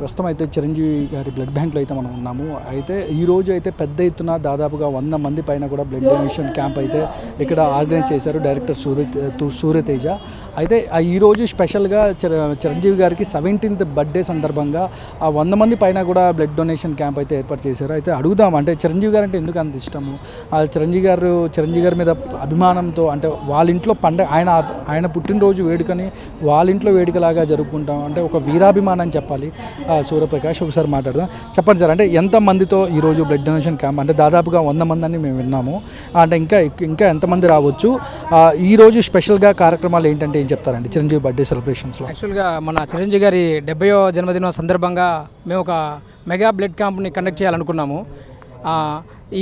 ప్రస్తుతం అయితే చిరంజీవి గారి బ్లడ్ బ్యాంక్లో అయితే మనం ఉన్నాము. అయితే ఈరోజు అయితే పెద్ద ఎత్తున దాదాపుగా 100 మంది పైన కూడా బ్లడ్ డొనేషన్ క్యాంప్ అయితే ఇక్కడ ఆర్గనైజ్ చేశారు డైరెక్టర్ సూర్యతేజ. అయితే ఈరోజు స్పెషల్గా చిరంజీవి గారికి 17th బర్త్డే సందర్భంగా ఆ 100 మంది పైన కూడా బ్లడ్ డొనేషన్ క్యాంప్ అయితే ఏర్పాటు చేశారు. అయితే అడుగుదాం, అంటే చిరంజీవి గారు అంటే ఎందుకు అంత ఇష్టము, చిరంజీవి గారి మీద అభిమానంతో, అంటే వాళ్ళ ఇంట్లో పండగ, ఆయన పుట్టినరోజు వేడుకని వాళ్ళ ఇంట్లో వేడుకలాగా జరుపుకుంటాం, అంటే ఒక వీరాభిమానం చెప్పాలి. సూర్యప్రకాష్ ఒకసారి మాట్లాడదాం. చెప్పండి సార్, అంటే ఎంతమందితో ఈరోజు బ్లడ్ డొనేషన్ క్యాంప్, అంటే దాదాపుగా 100 మంది అని మేము విన్నాము, అంటే ఇంకా ఎంతమంది రావచ్చు, ఈరోజు స్పెషల్గా కార్యక్రమాలు ఏంటంటే ఏం చెప్తారండి చిరంజీవి బర్త్డే సెలబ్రేషన్స్లో? యాక్చువల్గా మన చిరంజీవి గారి 70వ జన్మదినం సందర్భంగా మేము ఒక మెగా బ్లడ్ క్యాంప్ని కండక్ట్ చేయాలనుకున్నాము.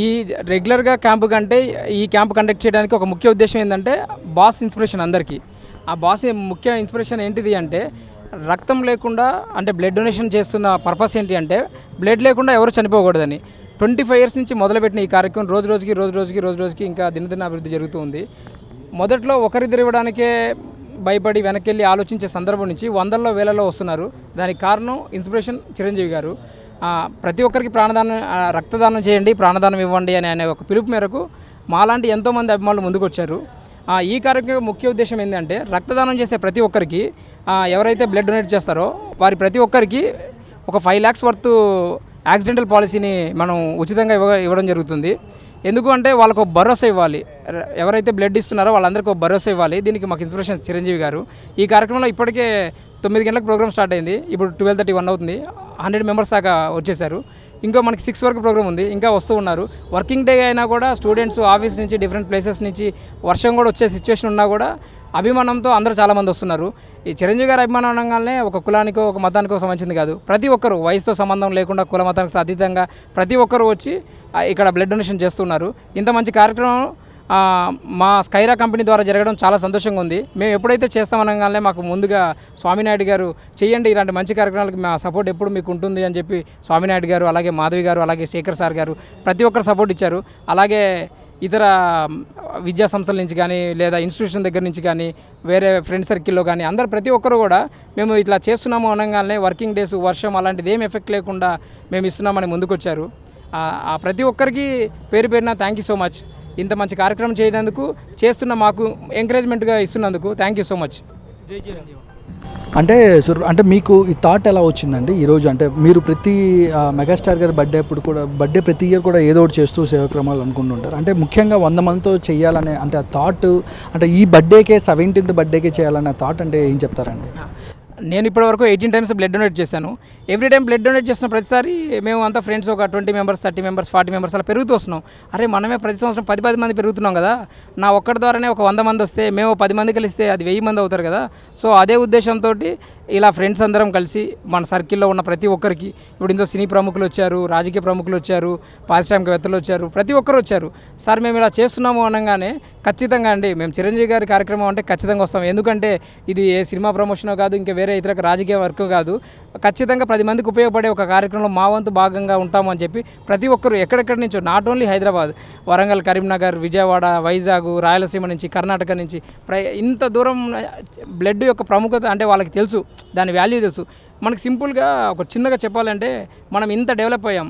ఈ రెగ్యులర్గా క్యాంపు కంటే ఈ క్యాంప్ కండక్ట్ చేయడానికి ఒక ముఖ్య ఉద్దేశం ఏంటంటే బాస్ ఇన్స్పిరేషన్ అందరికీ. ఆ బాస్ ముఖ్య ఇన్స్పిరేషన్ ఏంటిది అంటే రక్తం లేకుండా, అంటే బ్లడ్ డొనేషన్ చేస్తున్న పర్పస్ ఏంటి అంటే బ్లడ్ లేకుండా ఎవరు చనిపోకూడదని. 25 years నుంచి మొదలుపెట్టిన ఈ కార్యక్రమం రోజు రోజుకి ఇంకా దినదిన అభివృద్ధి జరుగుతూ ఉంది. మొదట్లో ఒకరిద్దరు ఇవ్వడానికే భయపడి వెనక్కి ఆలోచించే సందర్భం నుంచి వందల్లో వేలలో వస్తున్నారు. దానికి కారణం ఇన్స్పిరేషన్ చిరంజీవి గారు. ప్రతి ఒక్కరికి రక్తదానం చేయండి, ప్రాణదానం ఇవ్వండి అనే ఒక పిలుపు మేరకు మాలాంటి ఎంతోమంది అభిమానులు ముందుకు వచ్చారు. ఈ కార్యక్రమం ముఖ్య ఉద్దేశం ఏంటంటే రక్తదానం చేసే ప్రతి ఒక్కరికి, ఎవరైతే బ్లడ్ డొనేట్ చేస్తారో వారి ప్రతి ఒక్కరికి ఒక 5 lakhs వర్త్ యాక్సిడెంటల్ పాలసీని మనం ఉచితంగా ఇవ్వడం జరుగుతుంది. ఎందుకు అంటే వాళ్ళకు భరోసా ఇవ్వాలి, ఎవరైతే బ్లడ్ ఇస్తున్నారో వాళ్ళందరికీ భరోసా ఇవ్వాలి. దీనికి మాకు ఇన్స్పిరేషన్ చిరంజీవి గారు. ఈ కార్యక్రమంలో ఇప్పటికే 9 గంటలకు ప్రోగ్రామ్ స్టార్ట్ అయింది, ఇప్పుడు 12:31 అవుతుంది. 100 members దాకా వచ్చేసారు. ఇంకా మనకి 6 వరకు ప్రోగ్రామ్ ఉంది, ఇంకా వస్తూ ఉన్నారు. వర్కింగ్ డే అయినా కూడా స్టూడెంట్స్ ఆఫీస్ నుంచి, డిఫరెంట్ ప్లేసెస్ నుంచి వర్షం కూడా వచ్చే సిచ్యువేషన్ ఉన్నా కూడా అభిమానంతో అందరూ చాలామంది వస్తున్నారు. ఈ చిరంజీవి గారి అభిమానం అనగానే ఒక కులానికో ఒక మతానికో సంబంధించింది కాదు. ప్రతి ఒక్కరు వయసుతో సంబంధం లేకుండా, కుల మతానికి అతీతంగా ప్రతి ఒక్కరు వచ్చి ఇక్కడ బ్లడ్ డొనేషన్ చేస్తున్నారు. ఇంత మంచి కార్యక్రమం మా స్కైరా కంపెనీ ద్వారా జరగడం చాలా సంతోషంగా ఉంది. మేము ఎప్పుడైతే చేస్తామనగానే మాకు ముందుగా స్వామినాయుడు గారు చేయండి, ఇలాంటి మంచి కార్యక్రమాలకు మా సపోర్ట్ ఎప్పుడు మీకు ఉంటుంది అని చెప్పి స్వామినాయుడు గారు, అలాగే మాధవి గారు, అలాగే శేఖర్ సార్ గారు ప్రతి ఒక్కరు సపోర్ట్ ఇచ్చారు. అలాగే ఇతర విద్యా సంస్థల నుంచి కానీ, లేదా ఇన్స్టిట్యూషన్ దగ్గర నుంచి కానీ, వేరే ఫ్రెండ్ సర్కిల్లో కానీ అందరు ప్రతి ఒక్కరు కూడా మేము ఇట్లా చేస్తున్నాము అనగానే వర్కింగ్ డేస్, వర్షం అలాంటిది ఏం ఎఫెక్ట్ లేకుండా మేము ఇస్తున్నామని ముందుకొచ్చారు. ప్రతి ఒక్కరికి పేరు పేరున థ్యాంక్ యూ సో మచ్. ఇంత మంచి కార్యక్రమం చేయనందుకు, చేస్తున్న మాకు ఎంకరేజ్మెంట్గా ఇస్తున్నందుకు థ్యాంక్ యూ సో మచ్. అంటే మీకు ఈ థాట్ ఎలా వచ్చిందండి ఈరోజు? అంటే మీరు ప్రతి మెగాస్టార్ గారి బర్త్డే ప్రతి ఇయర్ కూడా ఏదో ఒకటి చేస్తూ సేవక్రమాలు అనుకుంటుంటారు. అంటే ముఖ్యంగా 100 మందితో చేయాలనే అంటే ఆ థాట్, అంటే ఈ బర్త్డేకే 17th బర్త్డేకే చేయాలనే థాట్ అంటే ఏం చెప్తారండి? నేను ఇప్పటివరకు 18 times బ్లడ్ డొనేట్ చేశాను. ఎవ్రీ టైం బ్లడ్ డొనేట్ చేసిన ప్రతిసారి మేము అంతా ఫ్రెండ్స్ ఒక 20 members, 30 members, 40 members అలా పెరుగుతూ వస్తున్నాం. అరే మనమే ప్రతి సంవత్సరం 10 మంది పెరుగుతున్నాం కదా, నా ఒక్కడి ద్వారానే ఒక 100 మంది వస్తే, మేము 10 మంది కలిస్తే అది 1000 మంది అవుతారు కదా. సో అదే ఉద్దేశంతో ఇలా ఫ్రెండ్స్ అందరం కలిసి మన సర్కిల్లో ఉన్న ప్రతి ఒక్కరికి, ఇప్పుడు ఇందులో సినీ ప్రముఖులు వచ్చారు, రాజకీయ ప్రముఖులు వచ్చారు, పారిశ్రామికవేత్తలు వచ్చారు, ప్రతి ఒక్కరు వచ్చారు. సార్ మేము ఇలా చేస్తున్నాము అనగానే ఖచ్చితంగా అండి మేము చిరంజీవి గారి కార్యక్రమం అంటే ఖచ్చితంగా వస్తాం. ఎందుకంటే ఇది ఏ సినిమా ప్రమోషనో కాదు, ఇంకా వేరే ఇతర రాజకీయ వర్క్ కాదు, ఖచ్చితంగా 10 మందికి ఉపయోగపడే ఒక కార్యక్రమంలో మా వంతు భాగంగా ఉంటామని చెప్పి ప్రతి ఒక్కరు ఎక్కడెక్కడి నుంచో, నాట్ ఓన్లీ హైదరాబాద్, వరంగల్, కరీంనగర్, విజయవాడ, వైజాగ్, రాయలసీమ నుంచి, కర్ణాటక నుంచి ఇంత దూరం బ్లడ్ యొక్క ప్రాముఖ్యత అంటే వాళ్ళకి తెలుసు, దాని వాల్యూ తెలుసు. మనకు సింపుల్గా ఒక చిన్నగా చెప్పాలంటే మనం ఇంత డెవలప్ అయ్యాం,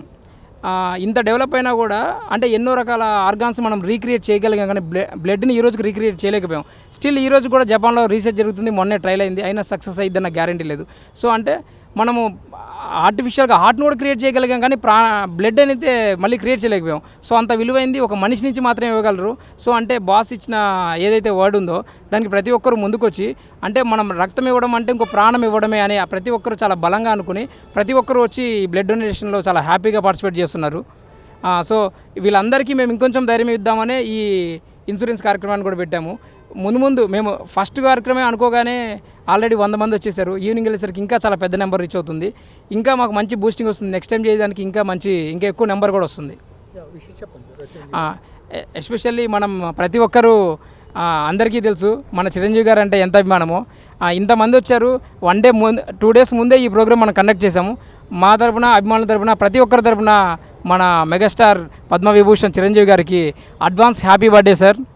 ఇంత డెవలప్ అయినా కూడా అంటే ఎన్నో రకాల ఆర్గాన్స్ మనం రీక్రియేట్ చేయగలిగాం, కానీ బ్లడ్ని ఈ రోజుకి రీక్రియేట్ చేయలేకపోయాం. స్టిల్ ఈ రోజు కూడా జపాన్లో రీసెర్చ్ జరుగుతుంది, మొన్నే ట్రైల్ అయింది, అయినా సక్సెస్ అయ్యిద్దన్న గ్యారంటీ లేదు. సో అంటే మనము ఆర్టిఫిషియల్గా హార్ట్ని కూడా క్రియేట్ చేయగలిగాం, కానీ బ్లడ్ అయితే మళ్ళీ క్రియేట్ చేయలేకపోయాం. సో అంత విలువైంది ఒక మనిషి నుంచి మాత్రమే ఇవ్వగలరు. సో అంటే బాస్ ఇచ్చిన ఏదైతే వర్డ్ ఉందో దానికి ప్రతి ఒక్కరు ముందుకొచ్చి, అంటే మనం రక్తం ఇవ్వడం అంటే ఇంకో ప్రాణం ఇవ్వడమే అని ప్రతి ఒక్కరు చాలా బలంగా అనుకుని ప్రతి ఒక్కరు వచ్చి బ్లడ్ డొనేషన్లో చాలా హ్యాపీగా పార్టిసిపేట్ చేస్తున్నారు. సో వీళ్ళందరికీ మేము ఇంకొంచెం ధైర్యం ఇద్దామనే ఈ ఇన్సూరెన్స్ కార్యక్రమాన్ని కూడా పెట్టాము. ముందు మేము ఫస్ట్ కార్యక్రమే అనుకోగానే ఆల్రెడీ 100 మంది వచ్చేసారు. ఈవినింగ్ వెళ్ళేసరికి ఇంకా చాలా పెద్ద నెంబర్ రీచ్ అవుతుంది. ఇంకా మాకు మంచి బూస్టింగ్ వస్తుంది. నెక్స్ట్ టైం చేయడానికి ఇంకా ఎక్కువ నెంబర్ కూడా వస్తుంది. ఎస్పెషల్లీ మనం ప్రతి ఒక్కరూ అందరికీ తెలుసు మన చిరంజీవి గారు అంటే ఎంత అభిమానమో. ఇంతమంది వచ్చారు. 2 days ముందే ఈ ప్రోగ్రామ్ మనం కండక్ట్ చేశాము. మా తరపున, అభిమానుల తరపున, ప్రతి ఒక్కరి తరపున మన మెగాస్టార్ పద్మవిభూషణ్ చిరంజీవి గారికి అడ్వాన్స్ హ్యాపీ బర్త్డే సార్.